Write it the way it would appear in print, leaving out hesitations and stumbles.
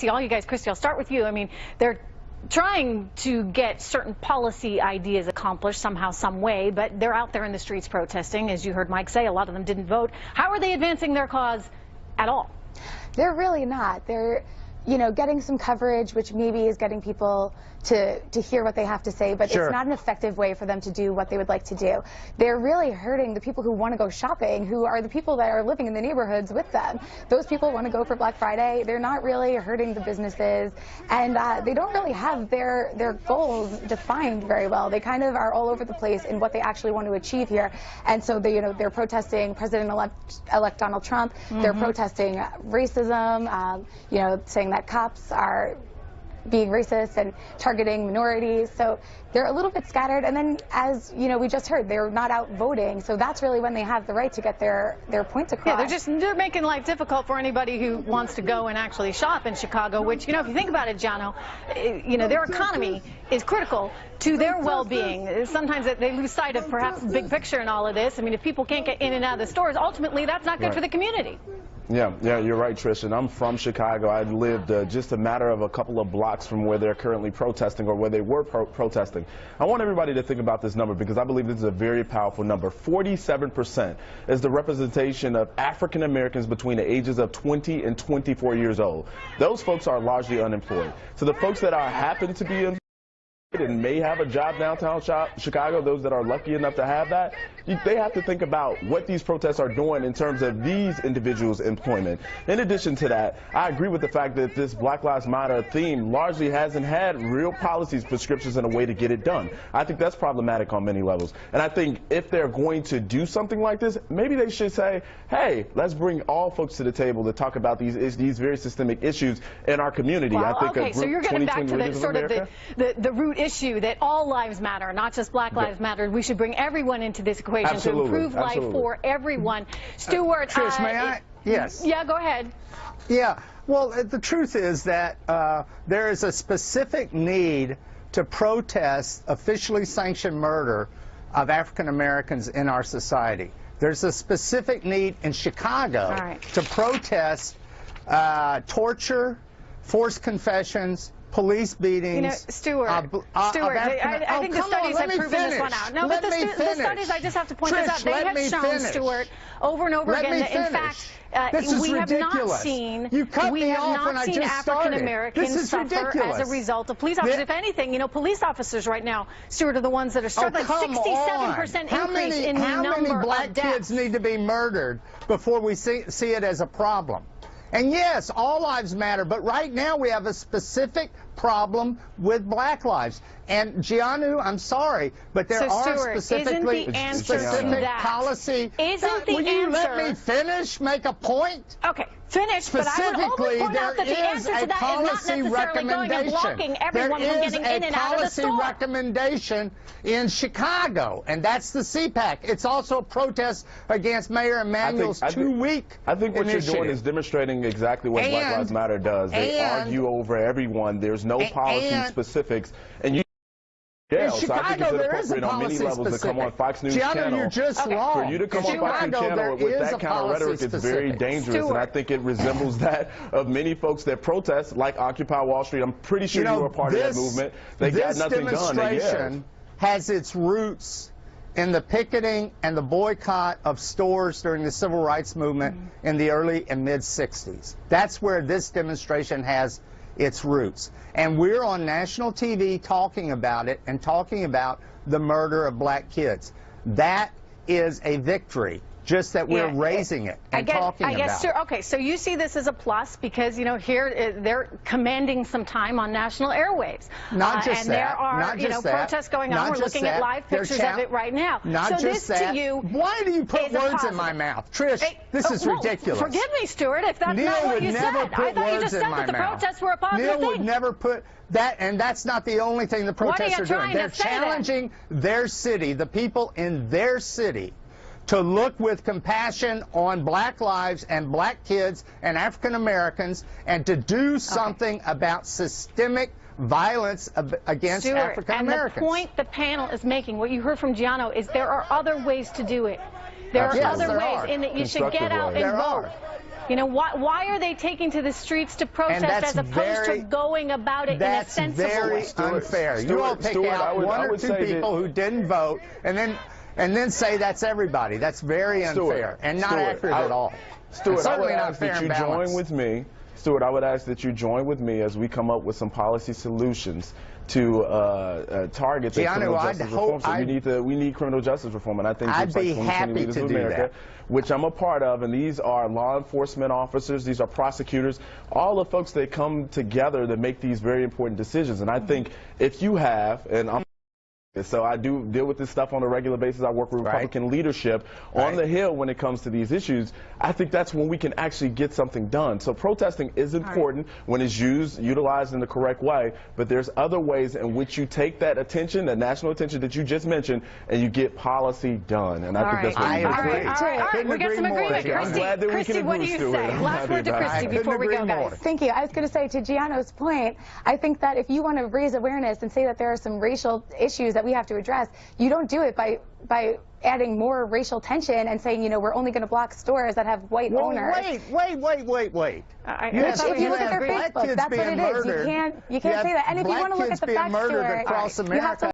Christy, all you guys, Christy, I'll start with you. I mean, they're trying to get certain policy ideas accomplished somehow, some way, but they're out there in the streets protesting. As you heard Mike say, a lot of them didn't vote. How are they advancing their cause at all? They're really not. They're, you know, getting some coverage, which maybe is getting people to hear what they have to say, but Sure. It's not an effective way for them to do what they would like to do. They're really hurting the people who want to go shopping, who are the people that are living in the neighborhoods with them. Those people want to go for Black Friday. They're not really hurting the businesses, and they don't really have their goals defined very well. They kind of are all over the place in what they actually want to achieve here. And so they, you know, they're protesting President-elect Donald Trump. They're protesting racism, you know, saying that cops are being racist and targeting minorities. So they're a little bit scattered. And then, as you know, we just heard, they're not out voting. So that's really when they have the right to get their points across. Yeah, they're making life difficult for anybody who wants to go and actually shop in Chicago, which, you know, if you think about it, Giano, you know, their economy is critical to their well-being. Sometimes they lose sight of perhaps the big picture in all of this. I mean, if people can't get in and out of the stores, ultimately that's not good for the community. Yeah, you're right, Trish, and I'm from Chicago. I lived just a matter of a couple of blocks from where they're currently protesting, or where they were protesting. I want everybody to think about this number, because I believe this is a very powerful number. 47% is the representation of African Americans between the ages of 20 and 24 years old. Those folks are largely unemployed. So the folks that happen to be employed and may have a job downtown Chicago, those that are lucky enough to have that, they have to think about what these protests are doing in terms of these individuals' employment. In addition to that, I agree with the fact that this Black Lives Matter theme largely hasn't had real policies, prescriptions, and a way to get it done. I think that's problematic on many levels. And I think if they're going to do something like this, maybe they should say, hey, let's bring all folks to the table to talk about these very systemic issues in our community. Well, I think okay, so you're getting back to the sort of the root issue that all lives matter, not just Black Lives Matter. We should bring everyone into this equation to improve life for everyone. Stuart, Trish, may I? Yes. Yeah, go ahead. Yeah. Well, the truth is that there is a specific need to protest officially sanctioned murder of African Americans in our society. There's a specific need in Chicago to protest torture, forced confessions, police beatings. You know, Stuart, I think the studies have proven this one out. No, but the studies, I just have to point this out, they have shown, Stuart, over and over again that, in fact, we have not seen African Americans suffer as a result of police officers. If anything, you know, police officers right now, Stuart, are the ones that are struggling. 67% increase in the number of deaths. How many black kids need to be murdered before we see it as a problem? And yes, all lives matter, but right now we have a specific problem with Black lives. And Gianu, I'm sorry, but there are specifically specific policy. Will you let me finish, make a point? Okay, finish, but I would only point out that the answer to that is not necessarily going and blocking everyone from getting in and out of the store. There is a policy recommendation in Chicago, and that's the CPAC. It's also a protest against Mayor Emanuel's 2-week I think what you're doing is demonstrating exactly what Black Lives Matter does. They argue over everyone. There's no policy specifics, and you. In Chicago, there is a policy to come on Fox News channel. You're just wrong. For you to come on Fox News channel with that kind of rhetoric is very dangerous, and I think it resembles that of many folks that protest, like Occupy Wall Street. I'm pretty sure you were a part of that movement. They got nothing done. This demonstration has its roots in the picketing and the boycott of stores during the Civil Rights Movement in the early and mid-'60s. That's where this demonstration has its roots. And we're on national TV talking about it and talking about the murder of black kids. That is a victory. Just that we're raising it and talking about it. Okay, so you see this as a plus because, you know, here they're commanding some time on national airwaves. Not just and that. there are, you know, protests going on. We're looking at live pictures of it right now. Not just that. To you, why do you put words in my mouth? Trish, this is ridiculous. Forgive me, Stuart, if that's not what you said. I thought you just said that the protests were a positive thing. Neil would never put that, and that's not the only thing the protests are doing. They're challenging their city, the people in their city, to look with compassion on black lives and black kids and African Americans, and to do something about systemic violence against African Americans. And the point the panel is making, what you heard from Giano, is there are other ways to do it. There are other ways in that you should get out and vote. You know, why are they taking to the streets to protest as opposed to going about it in a sensible way? That's very unfair. You all pick out one or two people who didn't vote and then say that's everybody. That's very unfair and not accurate at all. Stuart, I would ask that you join with me. Stuart, I would ask that you join with me as we come up with some policy solutions to target the criminal justice reform. So we need criminal justice reform, and I think I'd be happy to do that. Which I'm a part of, and these are law enforcement officers, these are prosecutors, all the folks that come together to make these very important decisions. And I think if you have, and so I do deal with this stuff on a regular basis. I work with Republican leadership on the Hill when it comes to these issues. I think that's when we can actually get something done. So protesting is important when it's utilized in the correct way, but there's other ways in which you take that attention, that national attention that you just mentioned, and you get policy done. And I think that's what we agree. All right, we got some agreement. I'm glad that we can agree, what do you say? Last word to Christy before we go, guys. Thank you. I was going to say, to Gianno's point, I think that if you want to raise awareness and say that there are some racial issues that we have to address, you don't do it by adding more racial tension and saying, you know, we're only going to block stores that have white owners. Wait. If you look at their Facebook, that's what it is. You can't say that. And if you want to look at the facts, Stuart, you have to